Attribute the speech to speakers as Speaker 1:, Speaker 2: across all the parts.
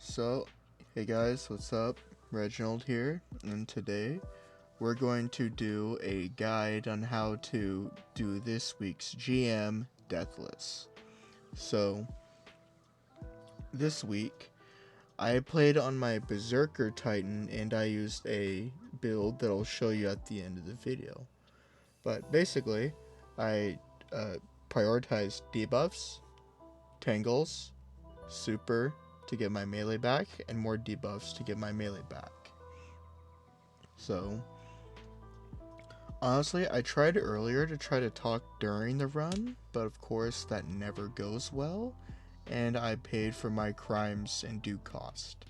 Speaker 1: So, hey guys, what's up? Reginald here, and today we're going to do a guide on how to do this week's GM Deathless. So, this week I played on my Berserker Titan and I used a build that I'll show you at the end of the video. But basically, I prioritized debuffs, tangles, super to get my melee back, and more debuffs to get my melee back. So, honestly, I tried earlier to try to talk during the run, but of course that never goes well, and I paid for my crimes in due cost.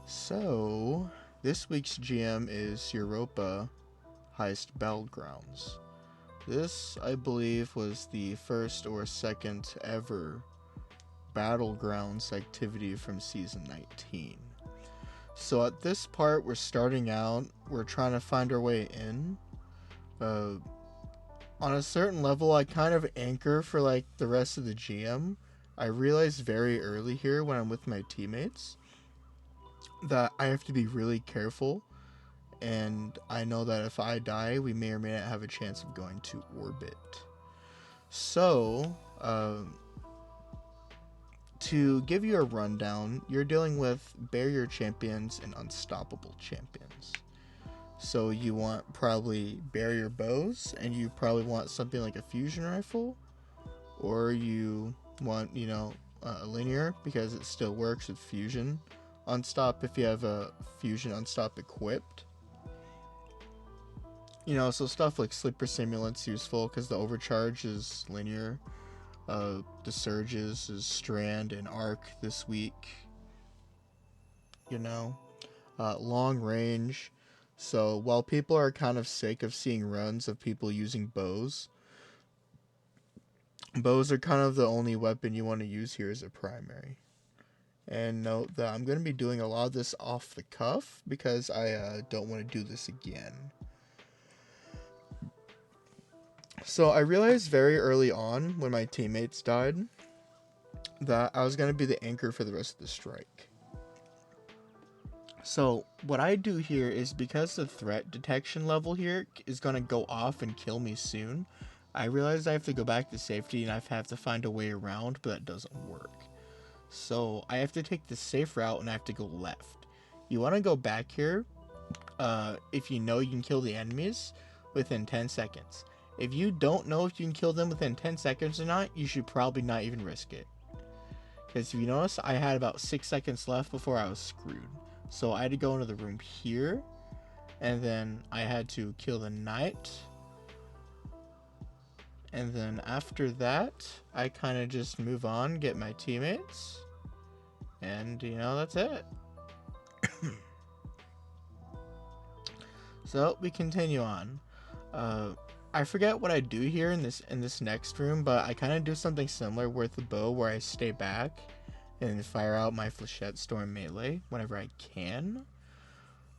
Speaker 1: So, this week's GM is Europa Heist Battlegrounds. This, I believe, was the first or second ever Battlegrounds activity from Season 19. So at this part, we're starting out, we're trying to find our way in. On a certain level, I kind of anchor for like the rest of the GM. I realized very early here when I'm with my teammates that I have to be really careful, and I know that if I die, we may or may not have a chance of going to orbit. So, to give you a rundown, you're dealing with barrier champions and unstoppable champions. So you want probably barrier bows, and you probably want something like a fusion rifle, or you want, a linear, because it still works with fusion unstop if you have a fusion unstop equipped. So stuff like Slipper Simulant's useful because the overcharge is linear. The surges is Strand and Arc this week. Long range. So while people are kind of sick of seeing runs of people using bows are kind of the only weapon you want to use here as a primary. And note that I'm going to be doing a lot of this off the cuff because I don't want to do this again. So I realized very early on when my teammates died that I was going to be the anchor for the rest of the strike. So what I do here is, because the threat detection level here is going to go off and kill me soon, I realize I have to go back to safety and I have to find a way around, but that doesn't work. So I have to take the safe route and I have to go left. You want to go back here if you know you can kill the enemies within 10 seconds. If you don't know if you can kill them within 10 seconds or not, you should probably not even risk it. Because if you notice, I had about 6 seconds left before I was screwed. So I had to go into the room here, and then I had to kill the knight. And then after that, I kind of just move on, get my teammates, and that's it. So we continue on. I forget what I do here in this next room, but I kind of do something similar with the bow, where I stay back and fire out my Flechette Storm melee whenever I can.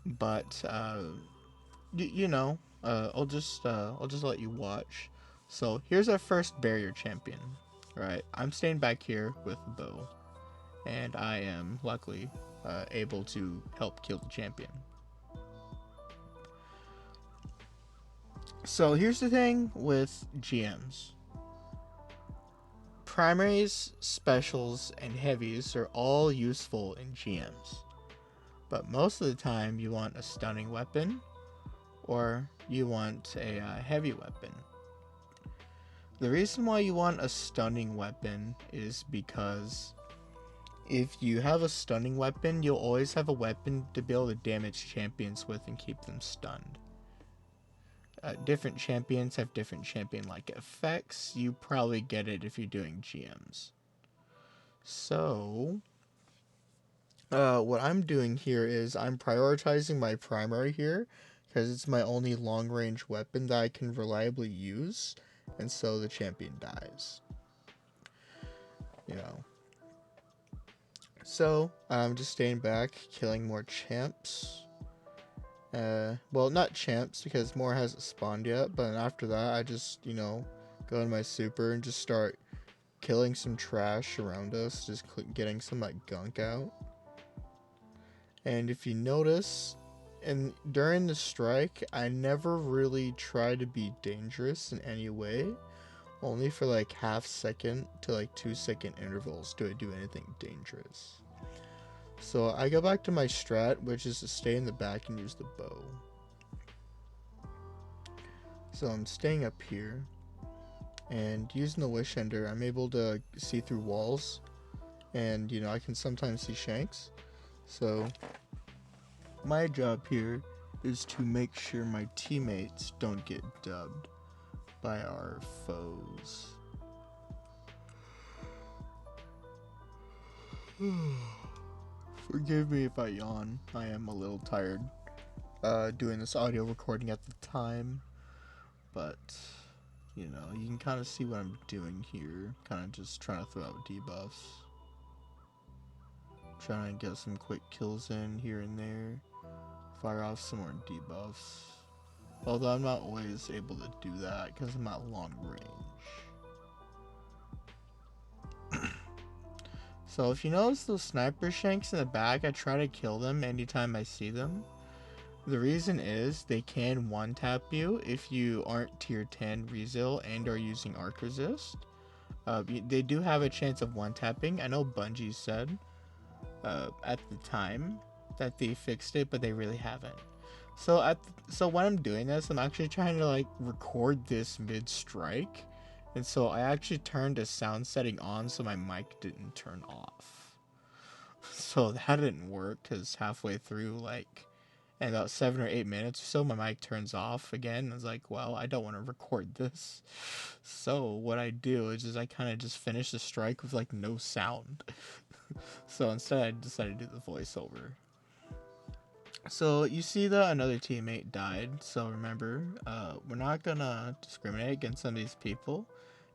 Speaker 1: But I'll just let you watch. So here's our first barrier champion. Right, I'm staying back here with the bow, and I am luckily able to help kill the champion. So here's the thing with GMs. Primaries, specials, and heavies are all useful in GMs. But most of the time you want a stunning weapon, or you want a heavy weapon. The reason why you want a stunning weapon is because if you have a stunning weapon, you'll always have a weapon to be able to damage champions with and keep them stunned. Different champions have different champion-like effects. You probably get it if you're doing GMs. So, what I'm doing here is I'm prioritizing my primary here, because it's my only long-range weapon that I can reliably use, and so the champion dies. So, I'm just staying back, killing more champs. Well, not champs, because more hasn't spawned yet, but after that, I just, go in my super and just start killing some trash around us, just getting some, gunk out. And if you notice, and during the strike, I never really try to be dangerous in any way. Only for like half second to like 2 second intervals do I do anything dangerous. So I go back to my strat, which is to stay in the back and use the bow. So I'm staying up here, and using the Wish Ender, I'm able to see through walls, and you know, I can sometimes see shanks. So my job here is to make sure my teammates don't get dubbed by our foes. Forgive me if I yawn. I am a little tired doing this audio recording at the time, but you know, you can kind of see what I'm doing here. Kind of just trying to throw out debuffs. Trying to get some quick kills in here and there. Fire off some more debuffs. Although I'm not always able to do that because I'm at long range. So if you notice those sniper shanks in the back, I try to kill them anytime I see them. The reason is they can one-tap you if you aren't tier 10 Resil and are using arc resist. They do have a chance of one-tapping. I know Bungie said at the time that they fixed it, but they really haven't. So when I'm doing this, I'm actually trying to like record this mid-strike. And so I actually turned a sound setting on so my mic didn't turn off. So that didn't work because halfway through, like, in about 7 or 8 minutes or so, my mic turns off again. I was like, well, I don't want to record this. So what I do is I kind of just finish the strike with like no sound. So instead I decided to do the voiceover. So you see that another teammate died. So remember, we're not gonna discriminate against some of these people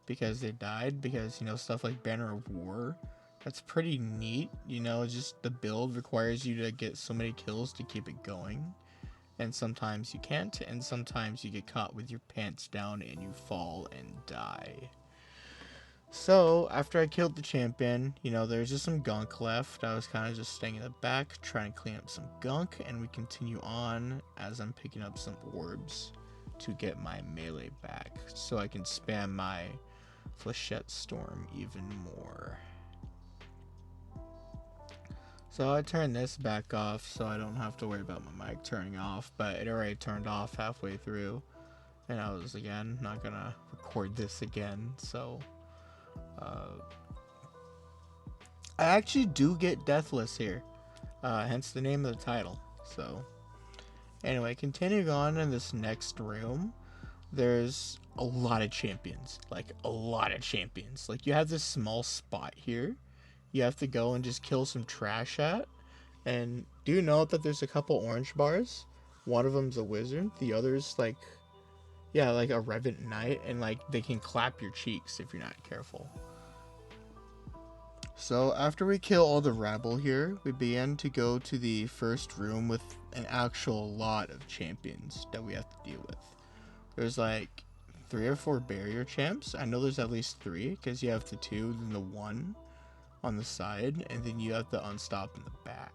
Speaker 1: because they died, because, you know, stuff like Banner of War, that's pretty neat. You know, just the build requires you to get so many kills to keep it going, and sometimes you can't, and sometimes you get caught with your pants down and you fall and die. So after I killed the champion, you know, there's just some gunk left. I was kind of just staying in the back trying to clean up some gunk, and we continue on as I'm picking up some orbs to get my melee back so I can spam my Flechette Storm even more. So I turned this back off so I don't have to worry about my mic turning off, but it already turned off halfway through, and I was, again, not gonna record this again. So I actually do get Deathless here, hence the name of the title. So anyway, continuing on in this next room, there's a lot of champions, like a lot of champions. Like, you have this small spot here you have to go and just kill some trash at. And do you know that there's a couple orange bars? One of them's a wizard, the other's like, yeah, like a Revenant Knight, and like they can clap your cheeks if you're not careful. So after we kill all the rabble here, we begin to go to the first room with an actual lot of champions that we have to deal with. There's like 3 or 4 barrier champs. I know there's at least 3 because you have the 2, then the 1 on the side, and then you have the unstop in the back.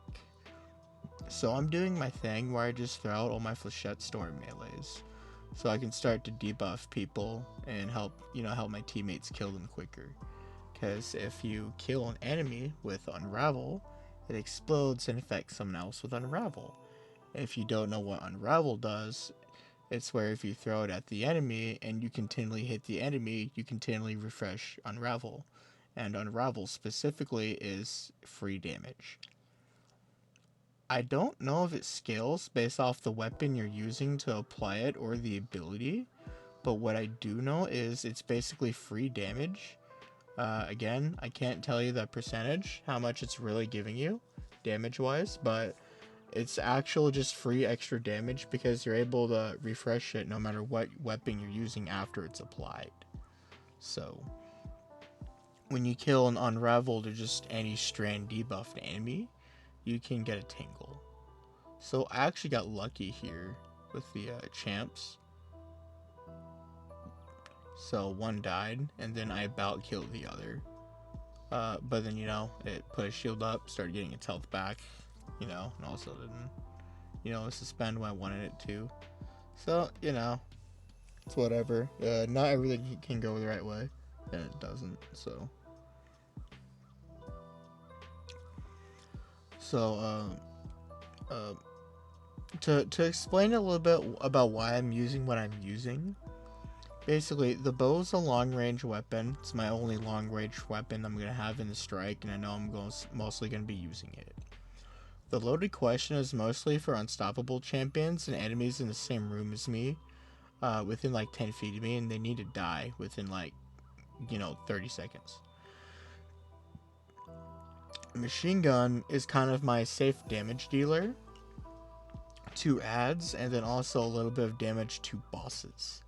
Speaker 1: So I'm doing my thing where I just throw out all my Flechette Storm melees so I can start to debuff people and help my teammates kill them quicker. Because if you kill an enemy with Unravel, it explodes and affects someone else with Unravel. If you don't know what Unravel does, it's where if you throw it at the enemy and you continually hit the enemy, you continually refresh Unravel. And Unravel specifically is free damage. I don't know if it scales based off the weapon you're using to apply it or the ability, but what I do know is it's basically free damage. Again, I can't tell you the percentage, how much it's really giving you damage-wise, but it's actual just free extra damage because you're able to refresh it no matter what weapon you're using after it's applied. So when you kill an Unraveled or just any Strand debuffed enemy, you can get a Tingle. So I actually got lucky here with the champs. So one died, and then I about killed the other. But then, you know, it put a shield up, started getting its health back. and also didn't, suspend when I wanted it to. So, it's whatever. Not everything can go the right way, and it doesn't. So, to explain a little bit about why I'm using what I'm using. Basically, the bow is a long-range weapon. It's my only long-range weapon I'm gonna have in the strike, and I know I'm mostly gonna be using it. The loaded question is mostly for unstoppable champions and enemies in the same room as me, within like 10 feet of me, and they need to die within 30 seconds. Machine gun is kind of my safe damage dealer. 2 adds, and then also a little bit of damage to bosses.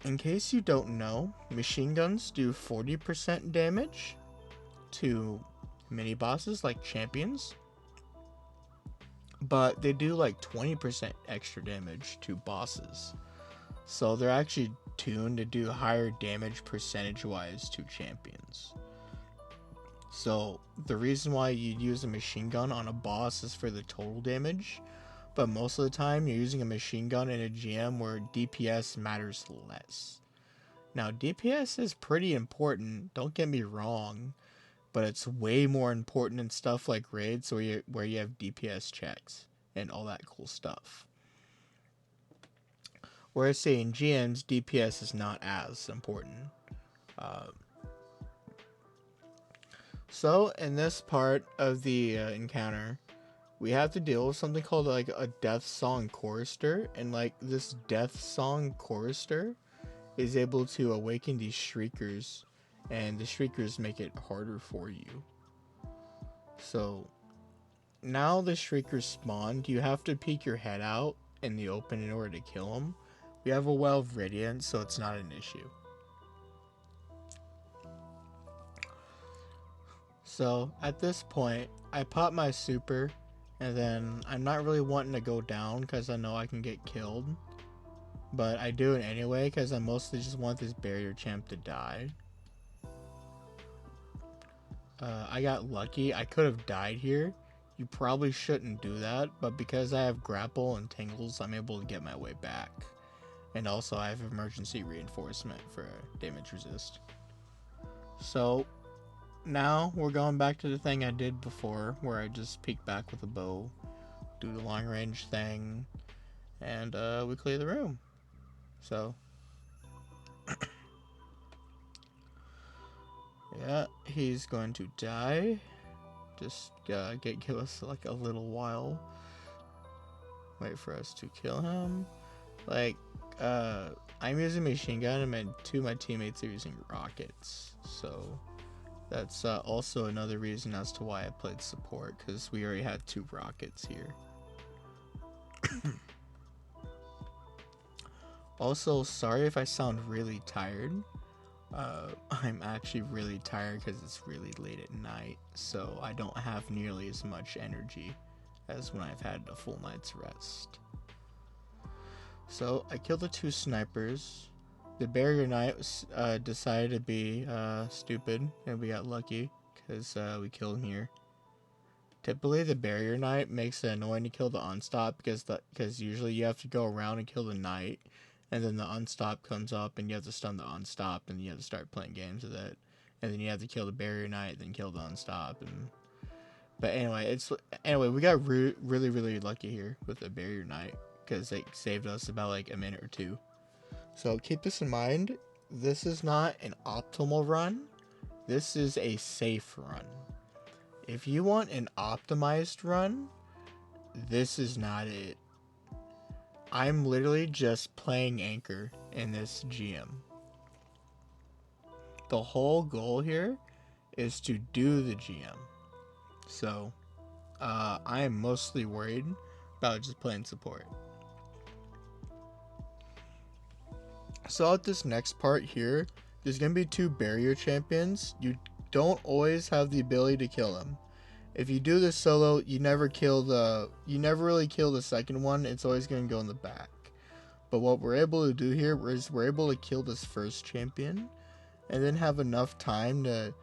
Speaker 1: In case you don't know, machine guns do 40% damage to mini bosses like champions, but they do like 20% extra damage to bosses. So they're actually tuned to do higher damage percentage wise to champions. So the reason why you'd use a machine gun on a boss is for the total damage, but most of the time you're using a machine gun in a GM where DPS matters less. Now DPS is pretty important, don't get me wrong, but it's way more important in stuff like raids where you have DPS checks and all that cool stuff. Whereas say in GMs, DPS is not as important. So in this part of the encounter, we have to deal with something called like a death song chorister, and like this death song chorister is able to awaken these shriekers, and the shriekers make it harder for you. So now the shriekers spawned, you have to peek your head out in the open in order to kill them. We have a well of radiance, so it's not an issue. So at this point, I pop my super, and then I'm not really wanting to go down because I know I can get killed. But I do it anyway because I mostly just want this barrier champ to die. I got lucky. I could have died here. You probably shouldn't do that, but because I have grapple and tingles, I'm able to get my way back. And also I have emergency reinforcement for damage resist. So now we're going back to the thing I did before, where I just peek back with a bow, do the long range thing, and we clear the room. So yeah, he's going to die. Just give us like a little while. Wait for us to kill him. Like I'm using machine gun, and two of my teammates are using rockets. So that's also another reason as to why I played support, because we already had 2 rockets here. Also, sorry if I sound really tired. I'm actually really tired because it's really late at night, so I don't have nearly as much energy as when I've had a full night's rest. So I killed the 2 snipers. The barrier knight decided to be stupid, and we got lucky because we killed him here. Typically, the barrier knight makes it annoying to kill the unstop because usually you have to go around and kill the knight, and then the unstop comes up and you have to stun the unstop, and you have to start playing games with it, and then you have to kill the barrier knight, then kill the unstop. But anyway, we got really lucky here with the barrier knight because it saved us about like a minute or 2. So keep this in mind. This is not an optimal run. This is a safe run. If you want an optimized run, this is not it. I'm literally just playing anchor in this GM. The whole goal here is to do the GM. So I am mostly worried about just playing support. So at this next part here, there's going to be 2 barrier champions. You don't always have the ability to kill them. If you do this solo, you never really kill the second one. It's always going to go in the back. But what we're able to do here is we're able to kill this first champion and then have enough time to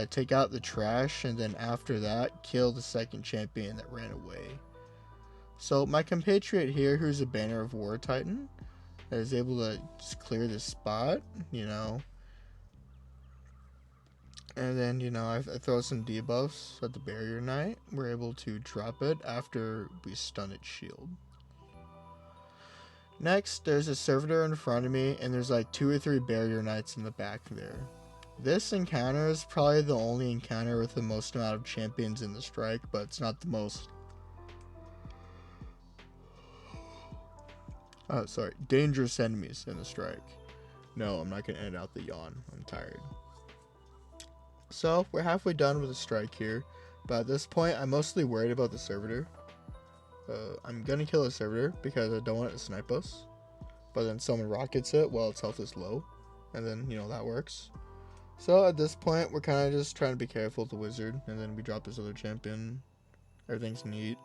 Speaker 1: take out the trash, and then after that, kill the second champion that ran away. So my compatriot here, who's a Banner of War Titan, is able to just clear this spot, you know. And then, you know, I throw some debuffs at the Barrier Knight. We're able to drop it after we stun its shield. Next, there's a servitor in front of me, and there's like 2 or 3 Barrier Knights in the back there. This encounter is probably the only encounter with the most amount of champions in the strike, but it's not the most. Dangerous enemies in the strike. No, I'm not going to edit out the yawn. I'm tired. So, we're halfway done with the strike here, but at this point, I'm mostly worried about the servitor. I'm going to kill the servitor because I don't want it to snipe us, but then someone rockets it while its health is low, and then, you know, that works. So, at this point, we're kind of just trying to be careful with the wizard, and then we drop this other champion. Everything's neat.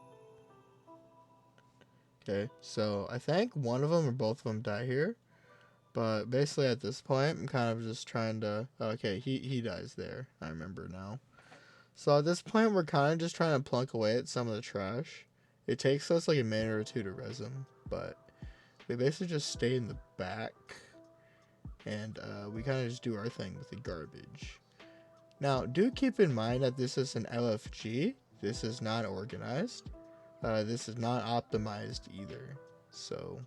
Speaker 1: Okay, so I think one of them or both of them die here. But basically at this point, I'm kind of just trying to... Okay, he dies there. I remember now. So at this point, we're kind of just trying to plunk away at some of the trash. It takes us like a minute or two to res him. But we basically just stay in the back. And we kind of just do our thing with the garbage. Now, do keep in mind that this is an LFG. This is not organized. This is not optimized either. So...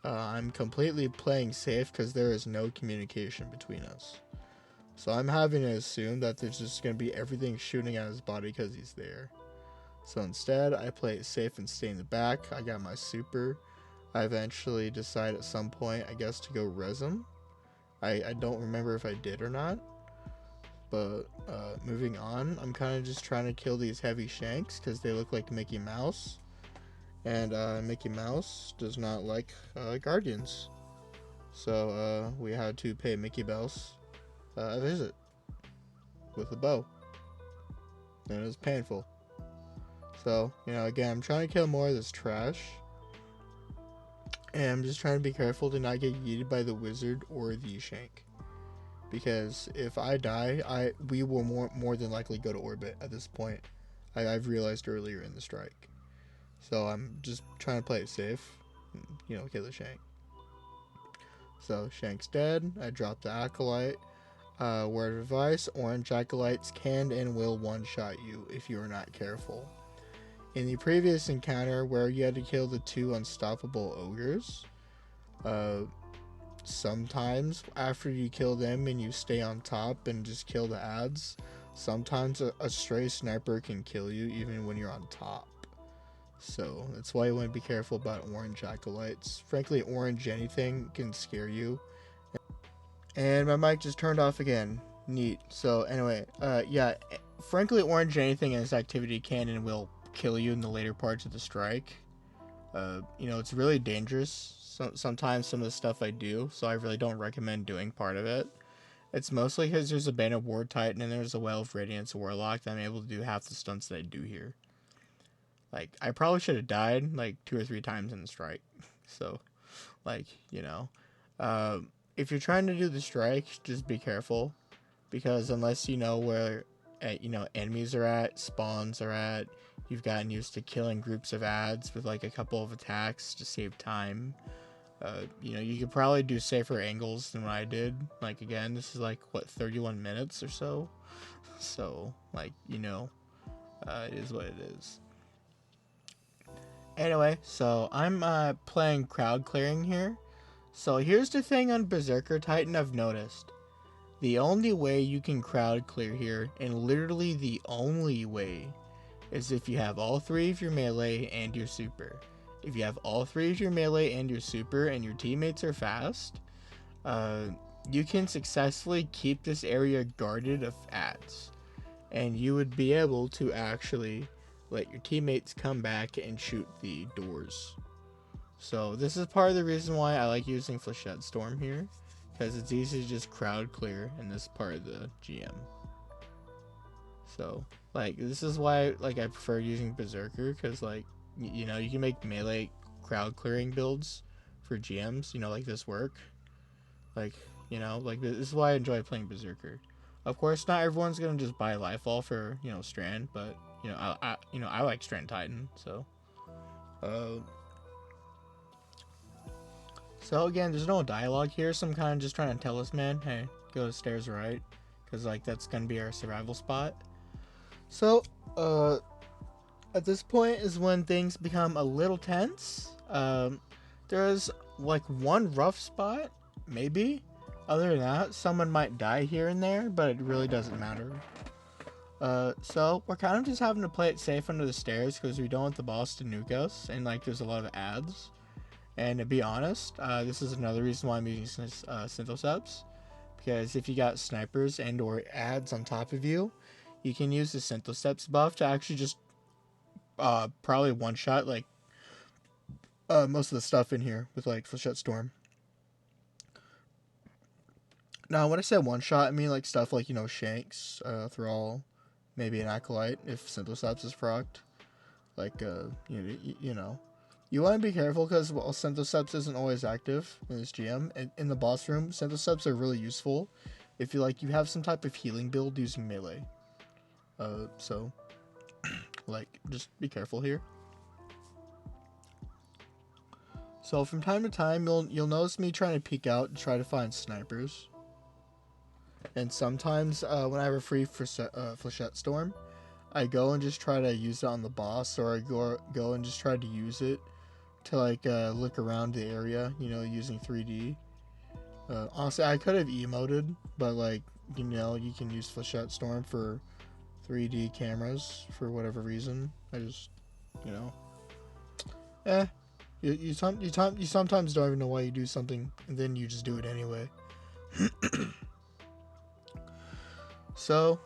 Speaker 1: I'm completely playing safe because there is no communication between us. So I'm having to assume that there's just going to be everything shooting at his body because he's there. So instead, I play it safe and stay in the back. I got my super. I eventually decide at some point, I guess, to go res him. I don't remember if I did or not. But moving on, I'm kind of just trying to kill these heavy shanks because they look like Mickey Mouse. And Mickey Mouse does not like guardians. So we had to pay Mickey Mouse a visit with a bow. And it was painful. So, you know, again, I'm trying to kill more of this trash. And I'm just trying to be careful to not get yeeted by the wizard or the shank. Because if I die, we will more than likely go to orbit at this point. I've realized earlier in the strike. So I'm just trying to play it safe, you know, kill the shank. So Shank's dead. I dropped the acolyte. Word of advice: orange acolytes can and will one-shot you if you are not careful. In the previous encounter where you had to kill the 2 unstoppable ogres, sometimes after you kill them and you stay on top and just kill the ads, sometimes a stray sniper can kill you even when you're on top. So that's why you want to be careful about orange acolytes. Frankly, orange anything can scare you. And my mic just turned off again. Neat. So anyway, yeah, frankly, orange anything in this activity can and will kill you in the later parts of the strike. You know, it's really dangerous. Sometimes some of the stuff I do, so I really don't recommend doing part of it. It's mostly because there's a Banner of War Titan and there's a Well of Radiance Warlock that I'm able to do half the stunts that I do here. Like, I probably should have died, like, 2 or 3 times in the strike. So, like, you know. If you're trying to do the strike, just be careful. Because unless you know where, you know, enemies are at, spawns are at, you've gotten used to killing groups of ads with, like, a couple of attacks to save time. You know, you could probably do safer angles than what I did. Like, again, this is, like, what, 31 minutes or so? So, like, you know, it is what it is. Anyway, so I'm playing crowd clearing here. So here's the thing on Berserker Titan I've noticed. The only way you can crowd clear here, and literally the only way, is if you have all 3 of your melee and your super. If you have all 3 of your melee and your super and your teammates are fast, you can successfully keep this area guarded of ads. And you would be able to actually let your teammates come back and shoot the doors. So this is part of the reason why I like using Flechette Storm here, because it's easy to just crowd clear in this part of the GM. So, like, this is why, like, I prefer using Berserker, because, like, you know, you can make melee crowd clearing builds for GMs, you know, like this work. Like, you know, like, this is why I enjoy playing Berserker. Of course, not everyone's gonna just buy Lifeall for, you know, Strand, but you know, I like Strand Titan, so. Uh, so again, there's no dialogue here, so I'm kind of just trying to tell this man, hey, go to stairs right, because like that's gonna be our survival spot. So, at this point is when things become a little tense. There's like one rough spot, maybe. Other than that, someone might die here and there, but it really doesn't matter. So we're kind of just having to play it safe under the stairs because we don't want the boss to nuke us, and like there's a lot of ads. And to be honest, this is another reason why I'm using Synthoceps, because if you got snipers and or ads on top of you, you can use the Synthoceps buff to actually just probably one shot like most of the stuff in here with like Flechette Storm. Now, when I say one shot, I mean like stuff like, you know, Shanks, Thrall, maybe an Acolyte if Synthoceps is procced. Like, you know. You want to be careful because, well, Synthoceps isn't always active in this GM. In the boss room, Synthoceps are really useful if you have some type of healing build using melee. So, like, just be careful here. So from time to time, you'll notice me trying to peek out and try to find snipers. And sometimes when I have a free Flechette Storm, I go and just try to use it on the boss, or I go and just try to use it to like look around the area, you know, using 3D. Honestly, I could have emoted, but like, you know, you can use Flechette Storm for 3D cameras for whatever reason. I just, you know, you sometimes don't even know why you do something, and then you just do it anyway. So,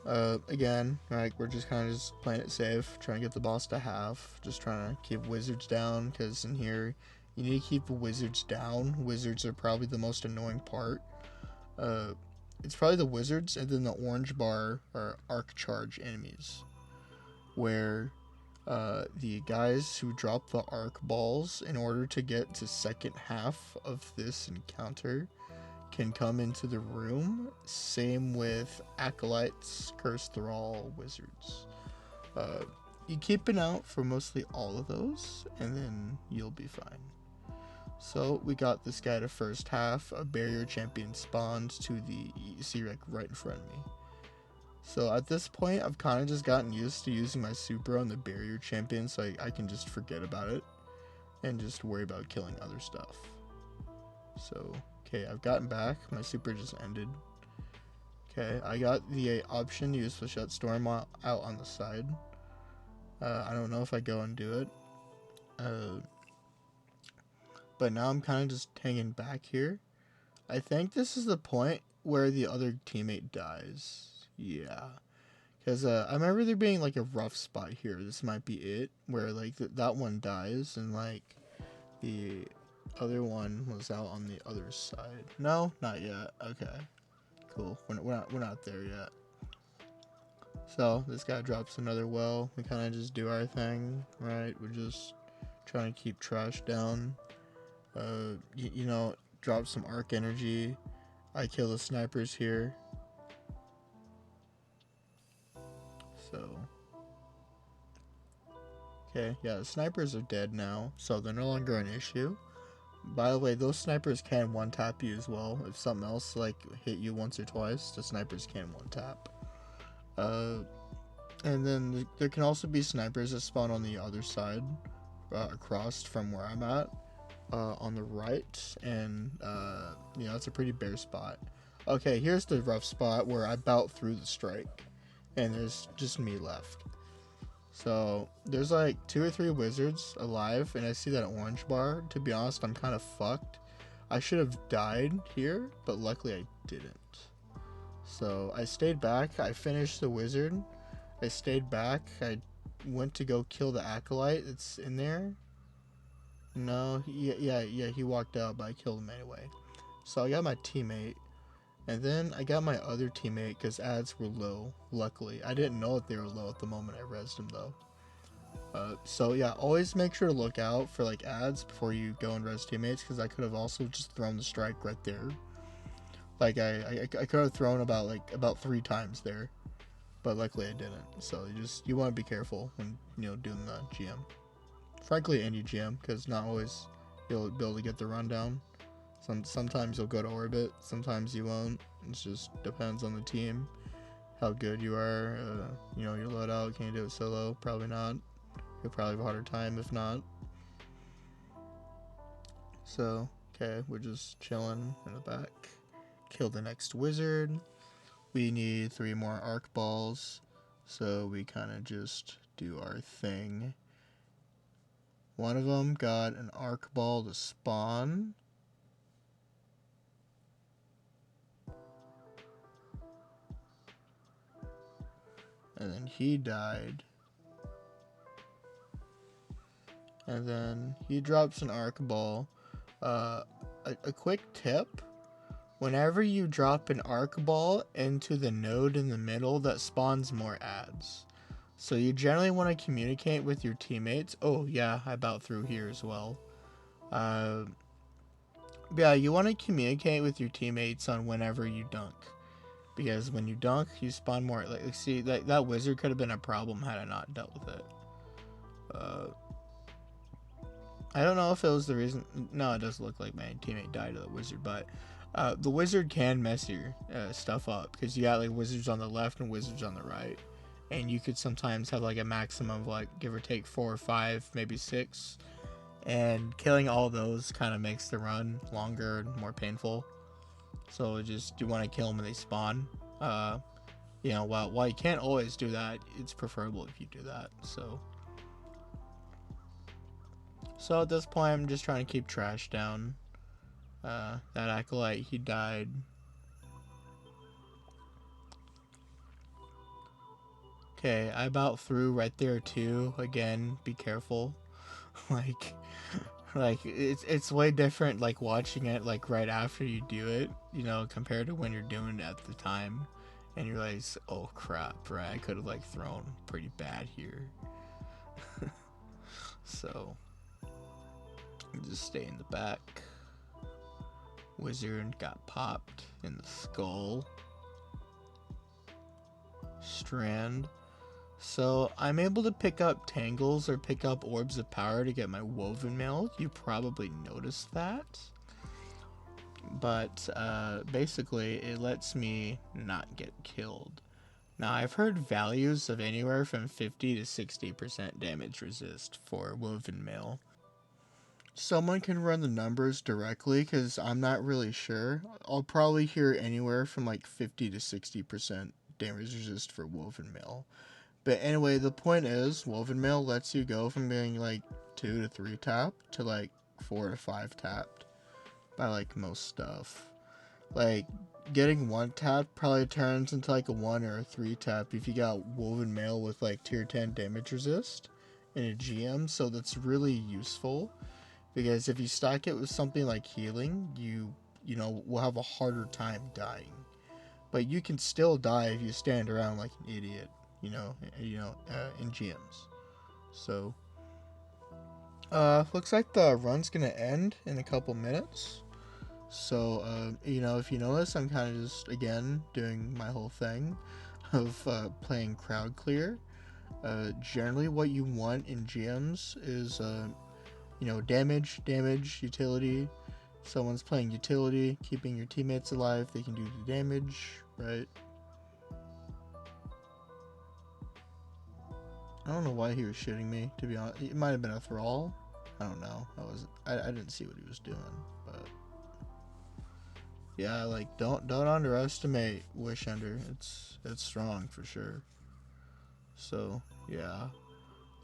Speaker 1: again, like, we're just kind of just playing it safe, trying to get the boss to half, just trying to keep wizards down, because in here, you need to keep the wizards down. Wizards are probably the most annoying part. It's probably the wizards, and then the orange bar are arc charge enemies, where the guys who drop the arc balls in order to get to second half of this encounter can come into the room. Same with acolytes, cursed thrall, wizards. You keep an eye out for mostly all of those, and then you'll be fine. So we got this guy to first half. A barrier champion spawned to the C-Rec right in front of me. So at this point, I've kind of just gotten used to using my super on the barrier champion, so I can just forget about it and just worry about killing other stuff. So, okay, I've gotten back. My super just ended. Okay, I got the option to use Flechette Storm out on the side. I don't know if I go and do it. But now I'm kind of just hanging back here. I think this is the point where the other teammate dies. Yeah. Because I remember there being like a rough spot here. This might be it. Where like that one dies and like the other one was out on the other side. No, not yet. Okay. Cool. We're not there yet. So this guy drops another well. We kind of just do our thing, right? We're just trying to keep trash down. You know, drop some arc energy. I kill the snipers here. So, okay, yeah, the snipers are dead now, so they're no longer an issue. By the way, those snipers can one-tap you as well. If something else like hit you once or twice, the snipers can one-tap. And then there can also be snipers that spawn on the other side, across from where I'm at. On the right, and you know, it's a pretty bare spot. Okay, here's the rough spot where I bout through the strike, and there's just me left. So there's like 2 or 3 wizards alive, and I see that orange bar. To be honest, I'm kind of fucked. I should have died here, but luckily I didn't. So I stayed back. I finished the wizard. I stayed back. I went to go kill the acolyte that's in there. No, yeah, he walked out, but I killed him anyway. So I got my teammate, and then I got my other teammate because ads were low, luckily. I didn't know that they were low at the moment I rezzed him, though. So yeah, always make sure to look out for like ads before you go and res teammates, because I could have also just thrown the strike right there. Like I could have thrown about 3 times there, but luckily I didn't. So you want to be careful when doing the GM. Frankly, any GM, because not always you'll be able to get the rundown. Sometimes you'll go to orbit, sometimes you won't. It just depends on the team, how good you are. Your loadout. Can you do it solo? Probably not. You'll probably have a harder time if not. So, okay, we're just chilling in the back. Kill the next wizard. We need 3 more arc balls, so we kind of just do our thing. One of them got an arc ball to spawn. And then he died. And then he drops an arc ball. A quick tip. Whenever you drop an arc ball into the node in the middle, that spawns more ads. So you generally want to communicate with your teammates. Oh yeah, I about threw here as well. Yeah, you want to communicate with your teammates on whenever you dunk. Because when you dunk, you spawn more. Like, see, that wizard could have been a problem had I not dealt with it. I don't know if it was the reason. No, it does look like my teammate died to the wizard, but the wizard can mess your stuff up because you got like wizards on the left and wizards on the right, and you could sometimes have like a maximum of like give or take 4 or 5, maybe 6, and killing all those kind of makes the run longer and more painful. So just you want to kill them when they spawn. While you can't always do that, it's preferable if you do that. So at this point, I'm just trying to keep trash down. That acolyte, he died. Okay, I about threw right there too. Again, be careful. like it's way different like watching it like right after you do it, compared to when you're doing it at the time. And you realize, oh crap, right? I could have like thrown pretty bad here. So just stay in the back. Wizard got popped in the skull. Strand. So I'm able to pick up tangles or pick up orbs of power to get my woven mail. You probably noticed that. But basically it lets me not get killed. Now I've heard values of anywhere from 50 to 60% damage resist for woven mail. Someone can run the numbers directly because I'm not really sure. I'll probably hear anywhere from like 50 to 60% damage resist for woven mail. But anyway, the point is, woven mail lets you go from being like 2 to 3 tapped to like 4 to 5 tapped by like most stuff. Like getting 1 tap probably turns into like a 1 or a 3 tap if you got woven mail with like tier 10 damage resist in a GM. So that's really useful. Because if you stack it with something like healing, you will have a harder time dying. But you can still die if you stand around like an idiot, in GMs. So, looks like the run's gonna end in a couple minutes. So, if you notice, I'm kind of just, again, doing my whole thing of playing crowd clear. Generally what you want in GMs is damage, utility. If someone's playing utility, keeping your teammates alive, they can do the damage, right? I don't know why he was shooting me, to be honest. It might have been a thrall. I don't know. I didn't see what he was doing, but yeah, like don't underestimate Wishender. It's strong for sure. So yeah.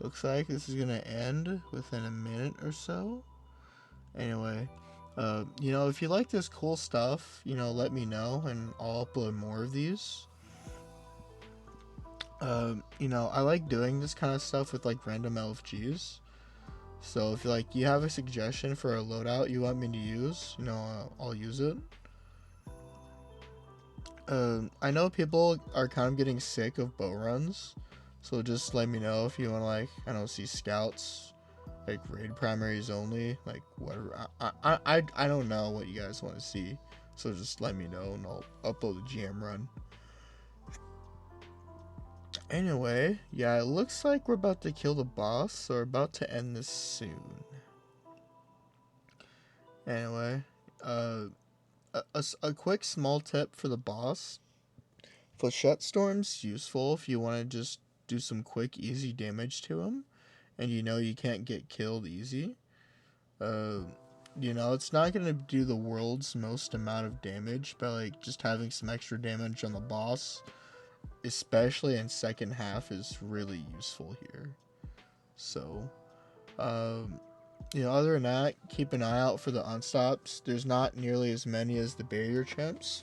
Speaker 1: Looks like this is gonna end within a minute or so. Anyway, if you like this cool stuff, let me know and I'll upload more of these. I like doing this kind of stuff with like random LFGs. So if you have a suggestion for a loadout you want me to use, I'll use it. I know people are kind of getting sick of bow runs. So just let me know if you want to see scouts, raid primaries only, whatever. I don't know what you guys want to see. So just let me know and I'll upload the GM run. Anyway, yeah, it looks like we're about to kill the boss, so we're about to end this soon. Anyway, a quick small tip for the boss. Flechette Storm's useful if you want to just do some quick, easy damage to him, and you know you can't get killed easy. It's not going to do the world's most amount of damage, but like just having some extra damage on the boss, especially in second half, is really useful here. So, other than that, keep an eye out for the unstops. There's not nearly as many as the barrier champs.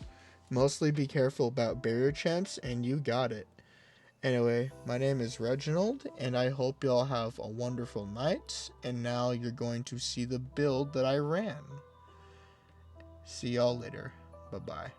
Speaker 1: Mostly be careful about barrier champs, and you got it. Anyway, my name is Reginald, and I hope y'all have a wonderful night, and now you're going to see the build that I ran. See y'all later. Bye-bye.